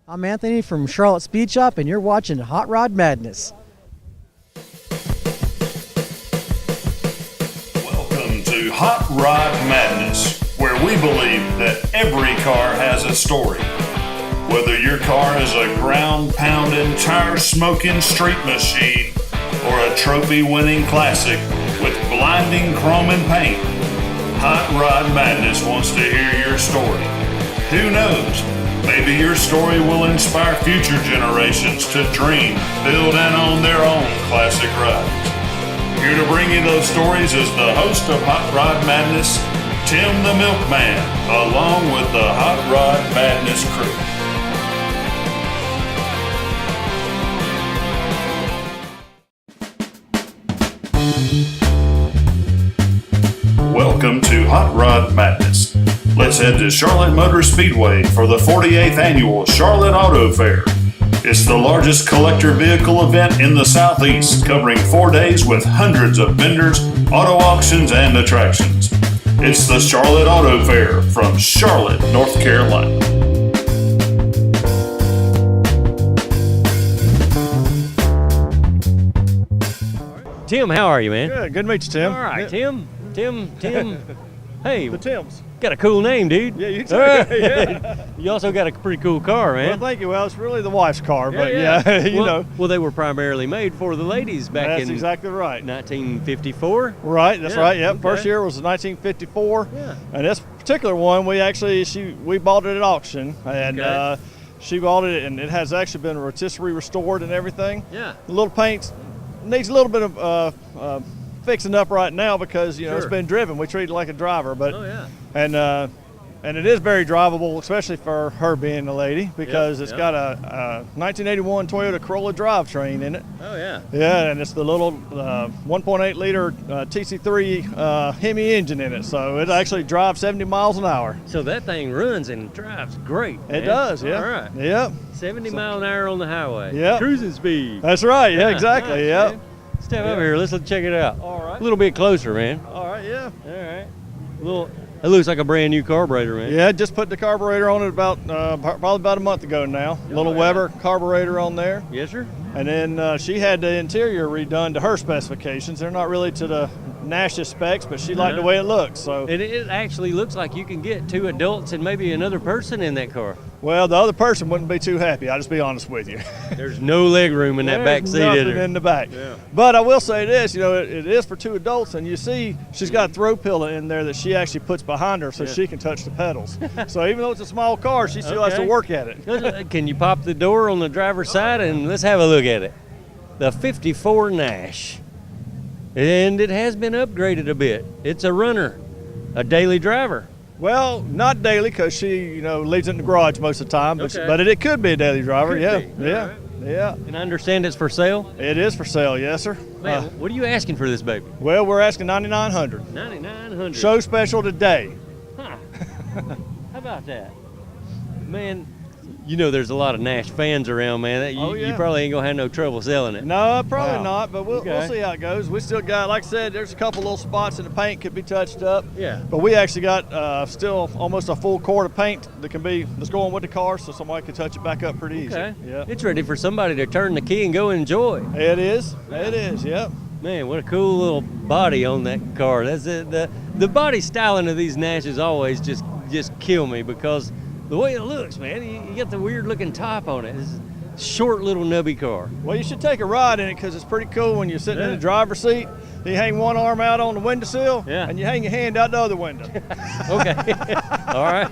I'm Anthony from Charlotte Speed Shop, and you're watching Hot Rod Madness. Welcome to Hot Rod Madness, where we believe that every car has a story. Whether your car is a ground-pounding, tire-smoking street machine or a trophy-winning classic with blinding chrome and paint, Hot Rod Madness wants to hear your story. Who knows? Maybe your story will inspire future generations to dream, build, and own their own classic rides. Here to bring you those stories is the host of Hot Rod Madness, Tim the Milkman, along with the Hot Rod Madness crew. Welcome to Hot Rod Madness. Let's head to Charlotte Motor Speedway for the 48th annual Charlotte Auto Fair. It's the largest collector vehicle event in the Southeast, covering 4 days with hundreds of vendors, auto auctions, and attractions. It's the Charlotte Auto Fair from Charlotte, North Carolina. Tim, how are you, man? Good to meet you, Tim. All right, Yeah. Tim. Hey, The Tims. got a cool name, dude. Yeah, you All right. too. Yeah. You also got a pretty cool car, man. Well, thank you. Well, it's really the wife's car, but yeah, you well, know. Well, they were primarily made for the ladies back That's in exactly right. 1954. Right, that's Yeah, right. Yep. okay. First year was 1954. Yeah. And this particular one, we bought it at auction, and Okay. she bought it, and it has actually been rotisserie restored and everything. Yeah. The little paint needs a little bit of fixing up right now because you know it's Sure. been driven. We treat it like a driver, but Oh, yeah. and it is very drivable, especially for her being a lady, because it's yep. got a 1981 Toyota Corolla drivetrain in it. Oh, yeah. Yeah, and it's the little 1.8 liter TC3 Hemi engine in it, so it actually drives 70 miles an hour. So that thing runs and drives great. It man. does, yeah. All right. Yep. 70 mile an hour on the highway. Yep. Cruising speed. That's right. Yeah, Yeah, exactly. nice, Yep. man. Step over here. Let's check it out. All right. A little bit closer, man. All right. Yeah. All right. It looks like a brand new carburetor, man. Yeah. Just put the carburetor on it about probably about a month ago now. Little yeah. Weber carburetor on there. Yes, sir. And then she had the interior redone to her specifications. They're not really to the Nash's specs, but she liked the way it looks. So, And it actually looks like you can get two adults and maybe another person in that car. well, the other person wouldn't be too happy. I'll just be honest with you. There's no leg room in that back There's seat, is nothing there? in the back. Yeah. But I will say this, you know, it is for two adults, and you see she's got a throw pillow in there that she actually puts behind her so she can touch the pedals. So even though it's a small car, she still has to Okay. work at it. Can you pop the door on the driver's side and let's have a look at it? The 54 Nash. And it has been upgraded a bit. It's a runner, a daily driver. Well, not daily because she, you know, leaves it in the garage most of the time, but, Okay. but it could be a daily driver. Could Yeah, be. yeah, All right. yeah. And I understand it's for sale. It is for sale, yes, sir. Man, what are you asking for this baby? Well, we're asking $9,900. 9,900. Show special today. Huh. How about that? Man, you know there's a lot of Nash fans around, man. You, Oh, yeah. you probably ain't gonna have no trouble selling it. No, probably Wow. not, but we'll Okay. see how it goes. We still got, like I said, there's a couple little spots in the paint could be touched up. Yeah. But we actually got still almost a full quart of paint that's going with the car, so somebody can touch it back up pretty easy. Okay. Yeah. It's ready for somebody to turn the key and go enjoy. It is. It is. Yep. Man, what a cool little body on that car. That's it. The body styling of these Nashes always just kill me because the way it looks, man. You got the weird looking top on it. It's a short little nubby car. Well, you should take a ride in it because it's pretty cool when you're sitting in Yeah. the driver's seat. You hang one arm out on the windowsill, Yeah. and you hang your hand out the other window. Okay. All right.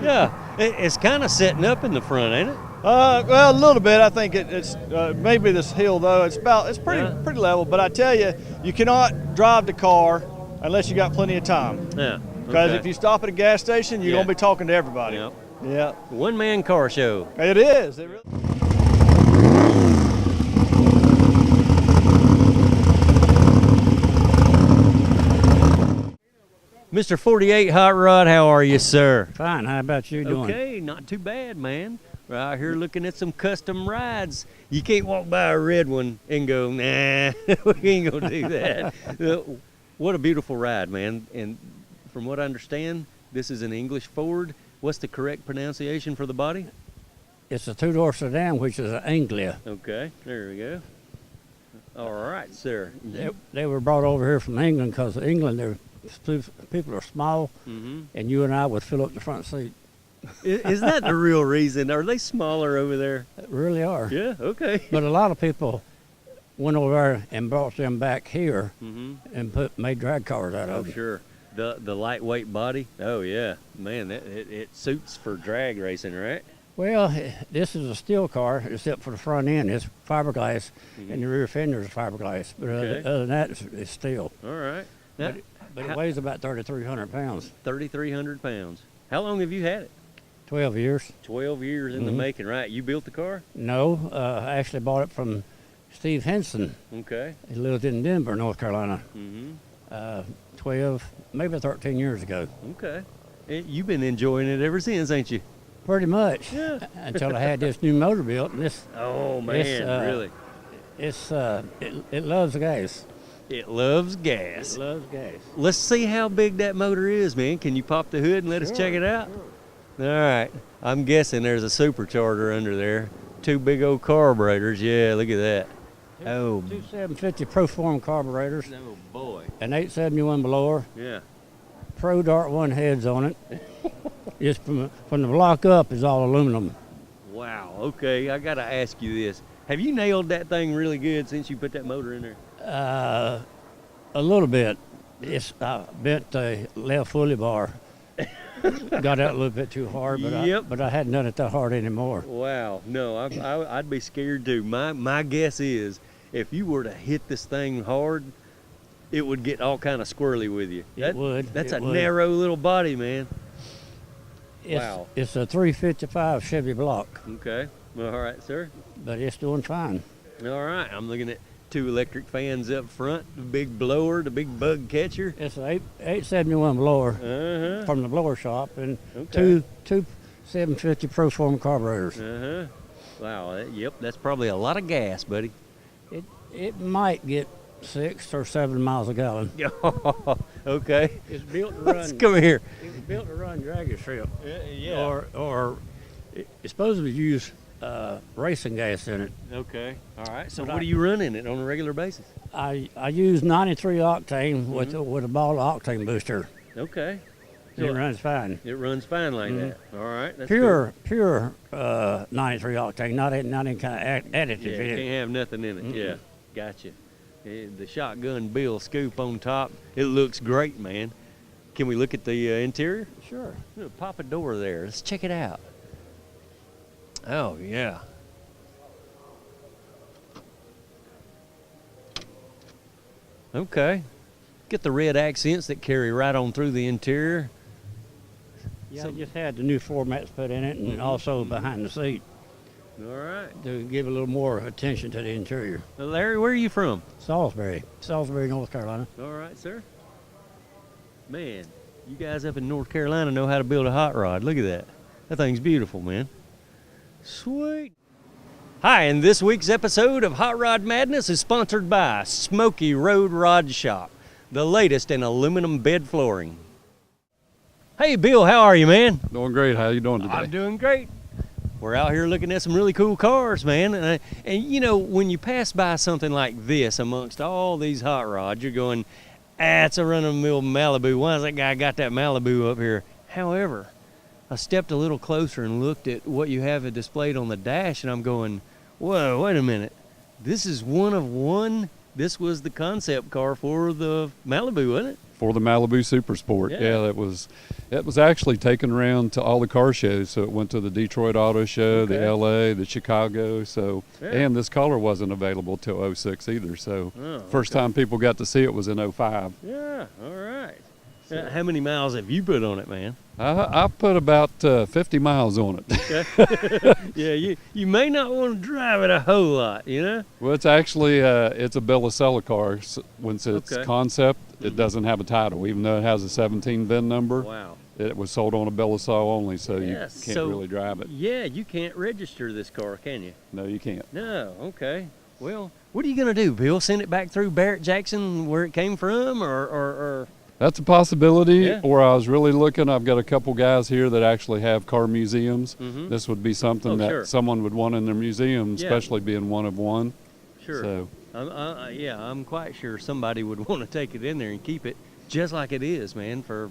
Yeah. It's kind of setting up in the front, ain't it? Well, a little bit. I think it's maybe this hill though. It's pretty Yeah. pretty level. But I tell you, you cannot drive the car unless you got plenty of time. Yeah. Because okay. if you stop at a gas station, you're Yeah. gonna be talking to everybody. Yep. Yeah, One-man car show. it is. It really. Mr. 48 Hot Rod, how are you, sir? Fine. How about you doing? Okay, not too bad, man. We're out here looking at some custom rides. You can't walk by a red one and go, nah, we ain't gonna do that. What a beautiful ride, man. And from what I understand, this is an English Ford. What's the correct pronunciation for the body? It's a two-door sedan, which is an Anglia. Okay, there we go. All right, sir. They were brought over here from England because England, people are small, and you and I would fill up the front seat. Is that the real reason? Are they smaller over there? They really are. Yeah, okay. But a lot of people went over there and brought them back here and made drag cars out of Oh, them. sure. The lightweight body? Oh, yeah. Man, it suits for drag racing, right? Well, this is a steel car, except for the front end. It's fiberglass, and the rear fender is fiberglass. But Okay. other than that, it's steel. All right. Now, But it weighs about 3,300 pounds. 3,300 pounds. How long have you had it? 12 years. 12 years in the making, right? You built the car? No, I actually bought it from Steve Henson. Okay. He lived in Denver, North Carolina. Mm-hmm. 12, maybe 13 years ago. Okay. And you've been enjoying it ever since, ain't you? Pretty much. Yeah. Until I had this new motor built, and this Oh, man, really? it loves gas. It loves gas. It loves gas. Let's see how big that motor is, man. Can you pop the hood and let us check it out? All right. I'm guessing there's a supercharger under there. Two big old carburetors. Yeah, look at that. Oh, Two 750 Proform carburetors, oh boy. an 871 blower, Yeah. Pro Dart 1 heads on it. Just from the block up is all aluminum. Wow. Okay, I got to ask you this. Have you nailed that thing really good since you put that motor in there? A little bit. I bent the left pulley bar. Got out a little bit too hard, but I hadn't done it that hard anymore. Wow. No, I'd be scared too. My guess is if you were to hit this thing hard, it would get all kind of squirrely with you. It would. That's It a would. narrow little body, man. Wow. It's a 355 Chevy block, Okay. All right, sir. but it's doing fine. All right. I'm looking at two electric fans up front, the big blower, the big bug catcher. It's an 871 blower Uh-huh. from the blower shop, and Okay. two 750 Proform carburetors. Uh-huh. Wow. Yep, that's probably a lot of gas, buddy. It might get 6 or 7 miles a gallon. Okay. It's built to Let's come here. It was built to run dragger strip. Yeah. Or it's supposed to use racing gas in it. Okay. All right. So But what are you running it on a regular basis? I use 93 octane with a ball octane booster. Okay. It runs fine. It runs fine like that. All right. That's Pure 93 octane, not any kind of additive Yeah, in can't it. have nothing in it. Yeah, gotcha. The shotgun bill scoop on top, it looks great, man. Can we look at the interior? Sure. Look, pop a door there. Let's check it out. Oh, yeah. Okay. Get the red accents that carry right on through the interior. Yeah, I just had the new floor mats put in it, and also behind the seat All right. to give a little more attention to the interior. Larry, where are you from? Salisbury, North Carolina. All right, sir. Man, you guys up in North Carolina know how to build a hot rod. Look at that. That thing's beautiful, man. Sweet. Hi, and this week's episode of Hot Rod Madness is sponsored by Smoky Road Rod Shop, the latest in aluminum bed flooring. Hey, Bill, how are you, man? Doing great. How you doing today? I'm doing great. We're out here looking at some really cool cars, man. And you know, when you pass by something like this amongst all these hot rods, you're going, it's a run-of-the-mill Malibu. Why has that guy got that Malibu up here? However, I stepped a little closer and looked at what you have displayed on the dash, and I'm going, whoa, wait a minute. This is one of one. This was the concept car for the Malibu, wasn't it? For the Malibu Super Sport. Yeah. It was actually taken around to all the car shows. So it went to the Detroit Auto Show, the LA, the Chicago. So and this color wasn't available till 06 either. So first time people got to see it was in 05. Yeah, all right. How many miles have you put on it, man? I put about 50 miles on it. Okay. Yeah, you may not want to drive it a whole lot, you know? Well, it's actually it's a bill of sale car. Once it's Okay. concept, it doesn't have a title, even though it has a 17 VIN number. Wow. It was sold on a bill of sale only, so you Yeah, can't so- really drive it. Yeah, you can't register this car, can you? No, you can't. No, okay. Well, what are you going to do, Bill? Send it back through Barrett Jackson where it came from, or That's a possibility, Yeah. or I was really looking. I've got a couple guys here that actually have car museums. Mhm. This would be something Oh, that sure. someone would want in their museum, Yeah. especially being one of one. Sure. So, I'm quite sure somebody would want to take it in there and keep it just like it is, man, for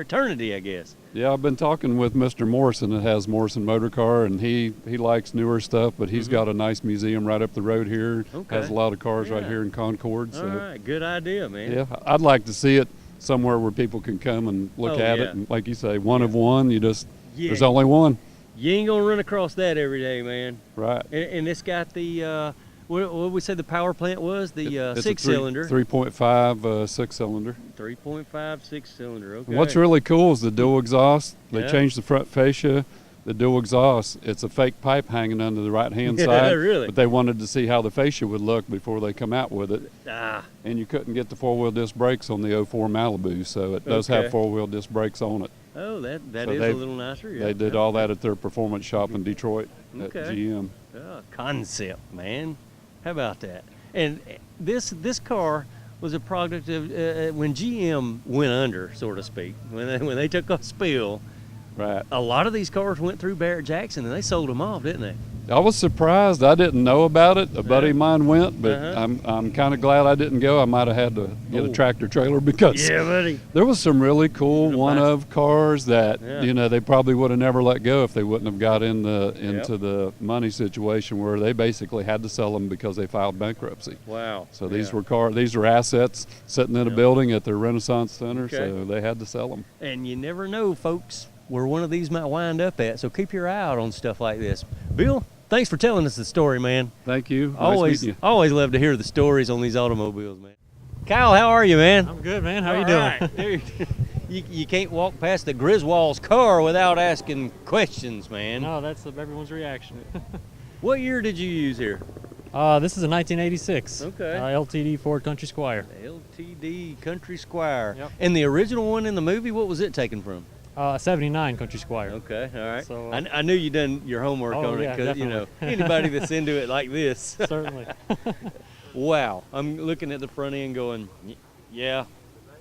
eternity, I guess. yeah, I've been talking with Mr. Morrison that has Morrison Motor Car, and he likes newer stuff, but he's got a nice museum right up the road here. Okay. Has a lot of cars right Yeah. here in Concord. So, All right, good idea, man. yeah, I'd like to see it somewhere where people can come and look Oh, at yeah. it. And like you say, one of one, there's Yeah. only one. You ain't gonna run across that every day, man. Right. And it's got the what we say the power plant was the It's a 6-cylinder, 3.5 6-cylinder. 3.5 6-cylinder. Okay. And what's really cool is the dual exhaust. They Yeah. changed the front fascia. The dual exhaust, it's a fake pipe hanging under the right-hand Yeah, side. really? But they wanted to see how the fascia would look before they come out with it. Ah, And you couldn't get the four-wheel disc brakes on the 04 Malibu, so it does Okay. have four-wheel disc brakes on it. oh, that So is a they- little nicer. Yeah. They did all that at their performance shop in Detroit at Okay. GM. Concept, man. How about that? And this car was a product of when GM went under, so to speak. When they took a spill, Right. a lot of these cars went through Barrett Jackson, and they sold them off, didn't they? I was surprised. I didn't know about it. A buddy of mine went, but Uh-huh. I'm kind of glad I didn't go. I might have had to get a Oh. tractor trailer because buddy. there was some really cool Little one-of cars that Yeah. they probably would have never let go if they wouldn't have got into the money situation where they basically had to sell them because they filed bankruptcy. Wow. So these were assets sitting in a building at their Renaissance Center, Okay. so they had to sell them. And you never know, folks, where one of these might wind up at. So keep your eye out on stuff like this. Bill, thanks for telling us the story, man. Thank you. Nice meeting you. Always love to hear the stories on these automobiles, man. Kyle, how are you, man? I'm good, man. How you All doing? right, dude. You can't walk past the Griswold's car without asking questions, man. No, that's everyone's reaction. What year did you use here? This is a 1986 Okay. LTD Ford Country Squire. LTD Country Squire. Yep. And the original one in the movie, what was it taken from? 79 Country Squire. Okay, all right. So, I knew you done your homework Oh, on it yeah, because definitely. anybody that's into it like this. Certainly. Wow, I'm looking at the front end going, yeah,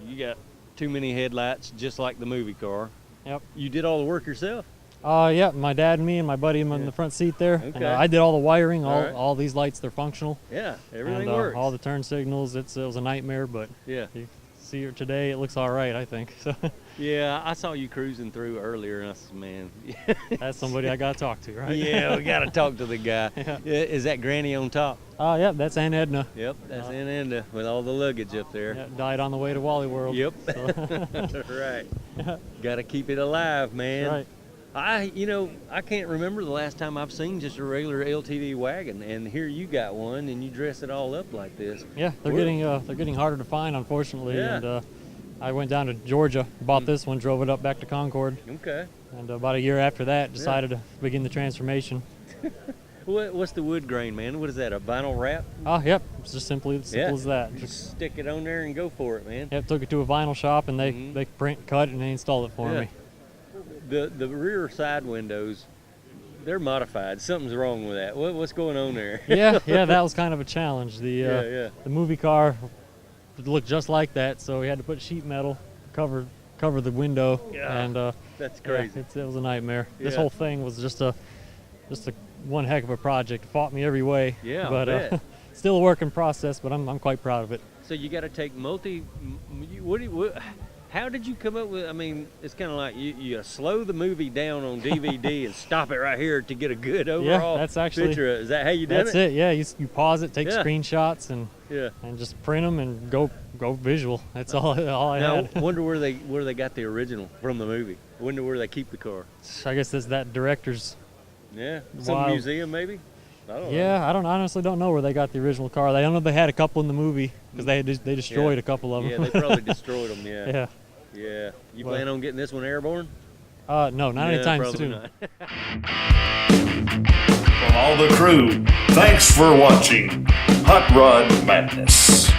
you got too many headlights, just like the movie car. Yep. You did all the work yourself? Yeah, my dad and me and my buddy in the front seat there. And, Okay. I did all the wiring, All right. all these lights, they're functional. Yeah, everything and, works. all the turn signals, it was a nightmare, but yeah, you see it today, it looks all right, I think. So yeah. I saw you cruising through earlier, and I said, man, that's somebody I got to talk to, right? yeah, we got to talk to the guy. Yeah. Is that Granny on top? Yep, that's Aunt Edna. Yep, that's Aunt Enda with all the luggage up there. Yeah, died on the way to Wally World. Yep. So, Right. Got to keep it alive, man. right. I can't remember the last time I've seen just a regular LTD wagon, and here you got one, and you dress it all up like this. Yeah, they're Where- getting harder to find, unfortunately. Yeah. And I went down to Georgia, bought this one, drove it up back to Concord, Okay. and about a year after that, decided to begin the transformation. What's the wood grain, man? What is that? A vinyl wrap? Yep, it's just simple as that. Just, Just stick it on there and go for it, man. yep, took it to a vinyl shop, and they Mhm. they print, cut, and they installed it for Yeah. me. The rear side windows, they're modified. Something's wrong with that. What's going on there? Yeah, that was kind of a challenge. The yeah. the movie car looked just like that, so we had to put sheet metal cover the window, Yeah. and That's yeah, crazy. it was a nightmare. This Yeah. whole thing was just a one heck of a project. It fought me every way. Yeah, I but bet. still a work in process. But I'm quite proud of it. So you got to take how did you come up with? I mean, it's kind of like you slow the movie down on DVD and stop it right here to get a good overall that's actually- picture. Is that how you did That's it. Yeah, you pause it, take Yeah. screenshots, and Yeah. just print them and go visual. That's all I Now, had. wonder where they got the original from the movie. Wonder where they keep the car. I guess that's that director's. Yeah, some Wow. museum maybe. I don't know. Yeah, I honestly don't know where they got the original car. I know they had a couple in the movie because they destroyed Yeah. a couple of Yeah, them. they probably destroyed them. Yeah. yeah. Yeah. You Well- plan on getting this one airborne? No, not Yeah, anytime probably soon. not. From all the crew, thanks for watching Hot Rod Madness.